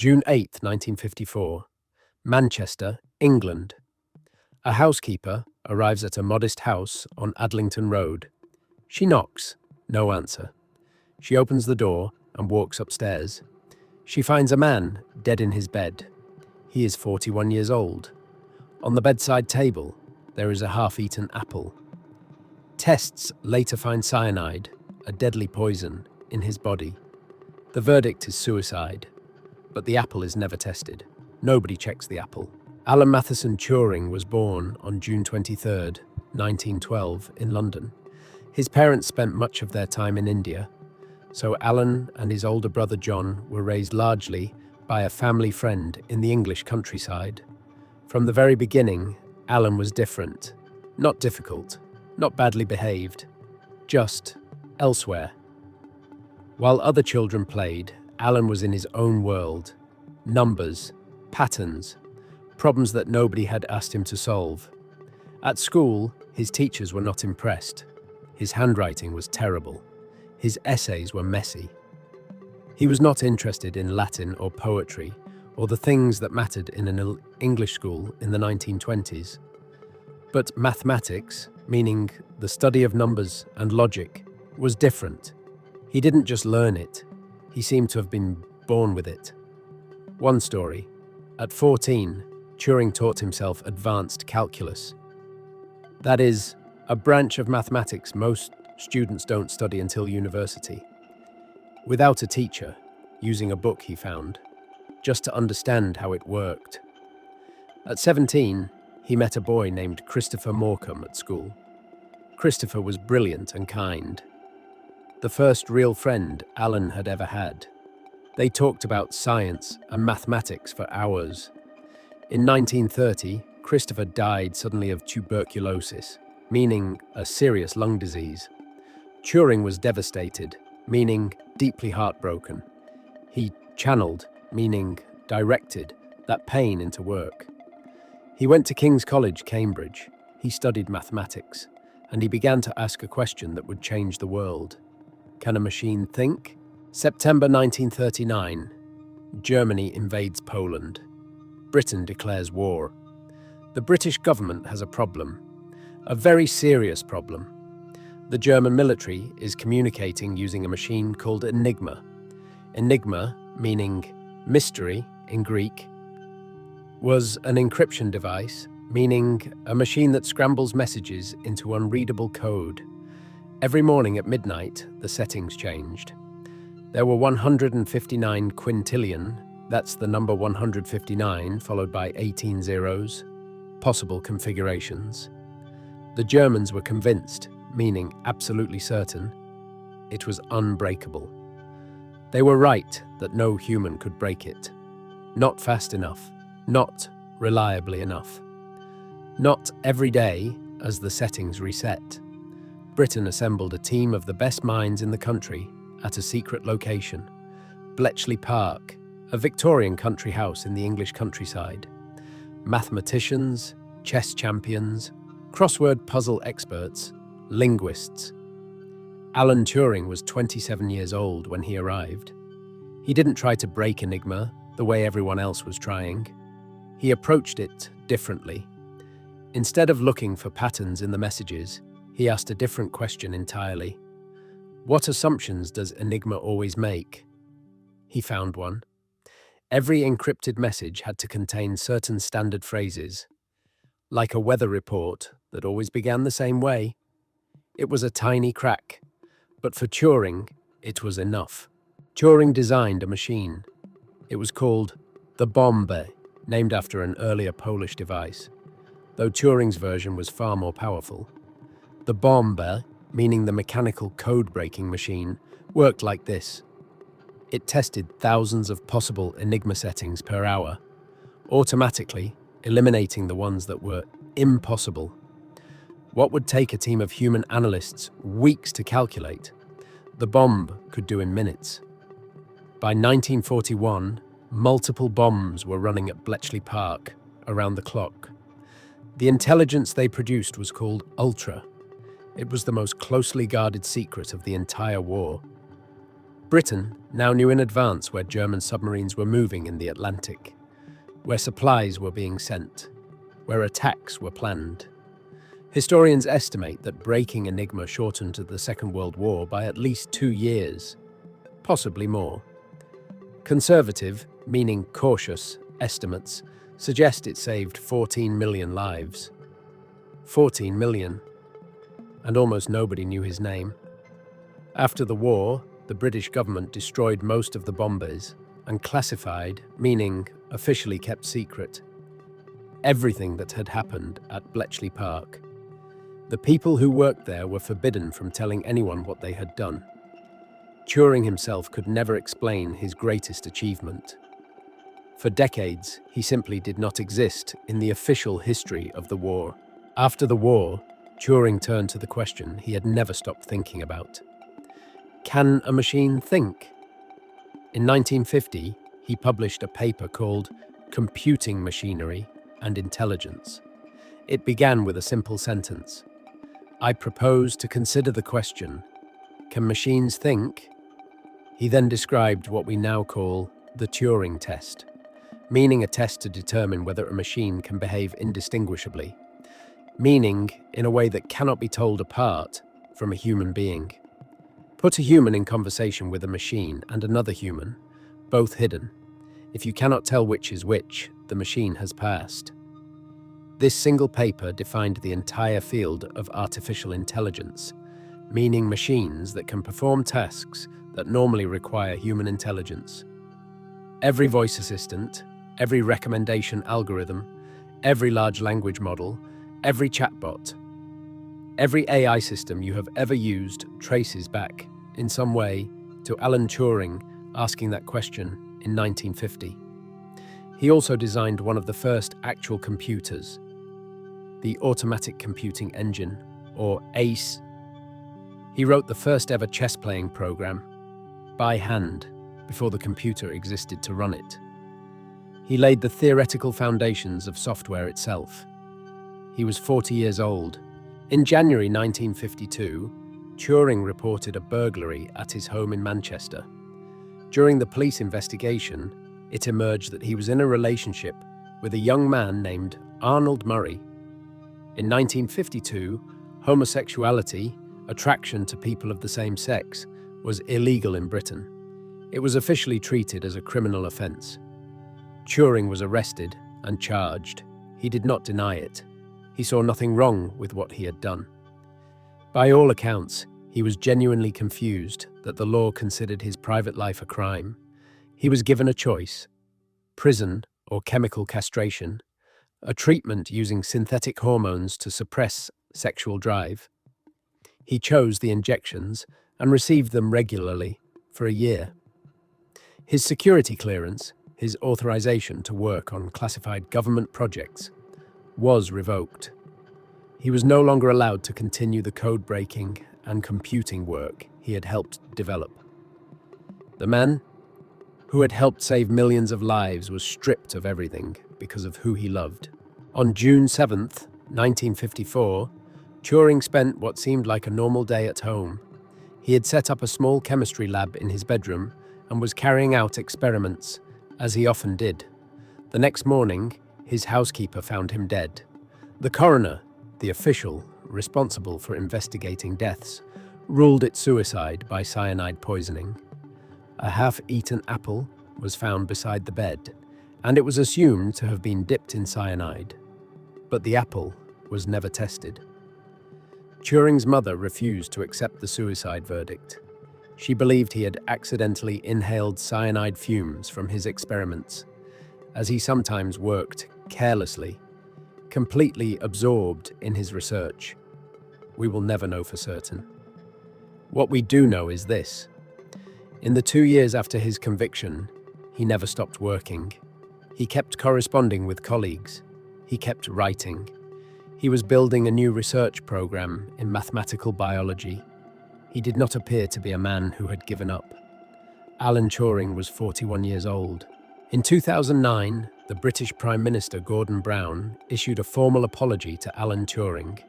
June 8, 1954. Manchester, England. A housekeeper arrives at a modest house on Adlington Road. She knocks. No answer. She opens the door and walks upstairs. She finds a man dead in his bed. He is 41 years old. On the bedside table, there is a half-eaten apple. Tests later find cyanide, a deadly poison, in his body. The verdict is suicide, but the apple is never tested. Nobody checks the apple. Alan Turing was born on June 23, 1912, in London. His parents spent much of their time in India, so Alan and his older brother John were raised largely by a family friend in the English countryside. From the very beginning, Alan was different, not difficult, not badly behaved, just elsewhere. While other children played, Alan was in his own world. Numbers, patterns, problems that nobody had asked him to solve. At school, his teachers were not impressed. His handwriting was terrible. His essays were messy. He was not interested in Latin or poetry or the things that mattered in an English school in the 1920s. But mathematics, meaning the study of numbers and logic, was different. He didn't just learn it. He seemed to have been born with it. One story. At 14, Turing taught himself advanced calculus. That is, a branch of mathematics most students don't study until university. Without a teacher, using a book he found, just to understand how it worked. At 17, he met a boy named Christopher Morecambe at school. Christopher was brilliant and kind. The first real friend Alan had ever had. They talked about science and mathematics for hours. In 1930, Christopher died suddenly of tuberculosis, meaning a serious lung disease. Turing was devastated, meaning deeply heartbroken. He channeled, meaning directed, that pain into work. He went to King's College, Cambridge. He studied mathematics, and he began to ask a question that would change the world. Can a machine think? September 1939. Germany invades Poland. Britain declares war. The British government has a problem, a very serious problem. The German military is communicating using a machine called Enigma. Enigma, meaning mystery in Greek, was an encryption device, meaning a machine that scrambles messages into unreadable code. Every morning at midnight, the settings changed. There were 159 quintillion, that's the number 159 followed by 18 zeros, possible configurations. The Germans were convinced, meaning absolutely certain, it was unbreakable. They were right that no human could break it. Not fast enough, not reliably enough. Not every day as the settings reset. Britain assembled a team of the best minds in the country at a secret location, Bletchley Park, a Victorian country house in the English countryside. Mathematicians, chess champions, crossword puzzle experts, linguists. Alan Turing was 27 years old when he arrived. He didn't try to break Enigma the way everyone else was trying. He approached it differently. Instead of looking for patterns in the messages, he asked a different question entirely. What assumptions does Enigma always make? He found one. Every encrypted message had to contain certain standard phrases, like a weather report that always began the same way. It was a tiny crack, but for Turing, it was enough. Turing designed a machine. It was called the Bombe, named after an earlier Polish device, though Turing's version was far more powerful. The Bombe, meaning the mechanical code-breaking machine, worked like this. It tested thousands of possible Enigma settings per hour, automatically eliminating the ones that were impossible. What would take a team of human analysts weeks to calculate, the Bombe could do in minutes. By 1941, multiple bombs were running at Bletchley Park around the clock. The intelligence they produced was called Ultra. It was the most closely guarded secret of the entire war. Britain now knew in advance where German submarines were moving in the Atlantic, where supplies were being sent, where attacks were planned. Historians estimate that breaking Enigma shortened the Second World War by at least 2 years, possibly more. Conservative, meaning cautious, estimates suggest it saved 14 million lives. 14 million. And almost nobody knew his name. After the war, the British government destroyed most of the Bombes and classified, meaning officially kept secret, everything that had happened at Bletchley Park. The people who worked there were forbidden from telling anyone what they had done. Turing himself could never explain his greatest achievement. For decades, he simply did not exist in the official history of the war. After the war, Turing turned to the question he had never stopped thinking about. Can a machine think? In 1950, he published a paper called Computing Machinery and Intelligence. It began with a simple sentence. I propose to consider the question, can machines think? He then described what we now call the Turing test, meaning a test to determine whether a machine can behave indistinguishably, meaning in a way that cannot be told apart from a human being. Put a human in conversation with a machine and another human, both hidden. If you cannot tell which is which, the machine has passed. This single paper defined the entire field of artificial intelligence, meaning machines that can perform tasks that normally require human intelligence. Every voice assistant, every recommendation algorithm, every large language model, every chatbot, every AI system you have ever used traces back, in some way, to Alan Turing asking that question in 1950. He also designed one of the first actual computers, the Automatic Computing Engine, or ACE. He wrote the first ever chess-playing program, by hand, before the computer existed to run it. He laid the theoretical foundations of software itself. He was 40 years old. In January 1952, Turing reported a burglary at his home in Manchester. During the police investigation, it emerged that he was in a relationship with a young man named Arnold Murray. In 1952, homosexuality, attraction to people of the same sex, was illegal in Britain. It was officially treated as a criminal offence. Turing was arrested and charged. He did not deny it. He saw nothing wrong with what he had done. By all accounts, he was genuinely confused that the law considered his private life a crime. He was given a choice: prison or chemical castration, a treatment using synthetic hormones to suppress sexual drive. He chose the injections and received them regularly for a year. His security clearance, his authorization to work on classified government projects, was revoked. He was no longer allowed to continue the code-breaking and computing work he had helped develop. The man who had helped save millions of lives was stripped of everything because of who he loved. On June 7th, 1954, Turing spent what seemed like a normal day at home. He had set up a small chemistry lab in his bedroom and was carrying out experiments, as he often did. The next morning, his housekeeper found him dead. The coroner, the official responsible for investigating deaths, ruled it suicide by cyanide poisoning. A half-eaten apple was found beside the bed, and it was assumed to have been dipped in cyanide. But the apple was never tested. Turing's mother refused to accept the suicide verdict. She believed he had accidentally inhaled cyanide fumes from his experiments, as he sometimes worked carelessly, completely absorbed in his research. We will never know for certain. What we do know is this: in the 2 years after his conviction, he never stopped working. He kept corresponding with colleagues. He kept writing. He was building a new research program in mathematical biology. He did not appear to be a man who had given up. Alan Turing was 41 years old. In 2009, the British Prime Minister Gordon Brown issued a formal apology to Alan Turing.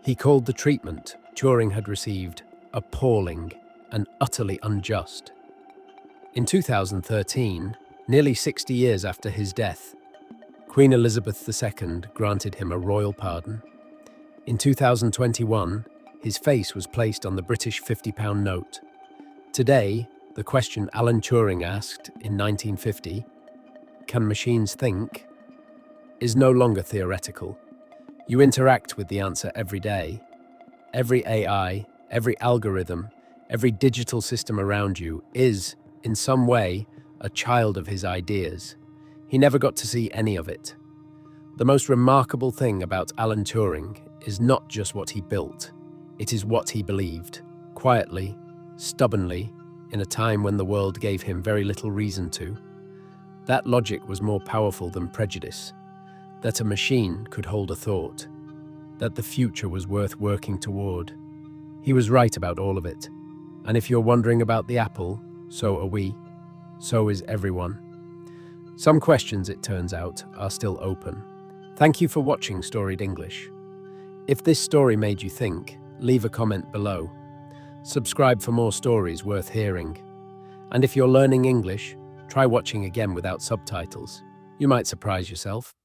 He called the treatment Turing had received appalling and utterly unjust. In 2013, nearly 60 years after his death, Queen Elizabeth II granted him a royal pardon. In 2021, his face was placed on the British £50 note. Today, the question Alan Turing asked in 1950, "Can machines think?" is no longer theoretical. You interact with the answer every day. Every AI, every algorithm, every digital system around you is, in some way, a child of his ideas. He never got to see any of it. The most remarkable thing about Alan Turing is not just what he built, it is what he believed, quietly, stubbornly, in a time when the world gave him very little reason to. That logic was more powerful than prejudice, that a machine could hold a thought, that the future was worth working toward. He was right about all of it. And if you're wondering about the apple, so are we. So is everyone. Some questions, it turns out, are still open. Thank you for watching Storied English. If this story made you think, leave a comment below. Subscribe for more stories worth hearing. And if you're learning English, try watching again without subtitles. You might surprise yourself.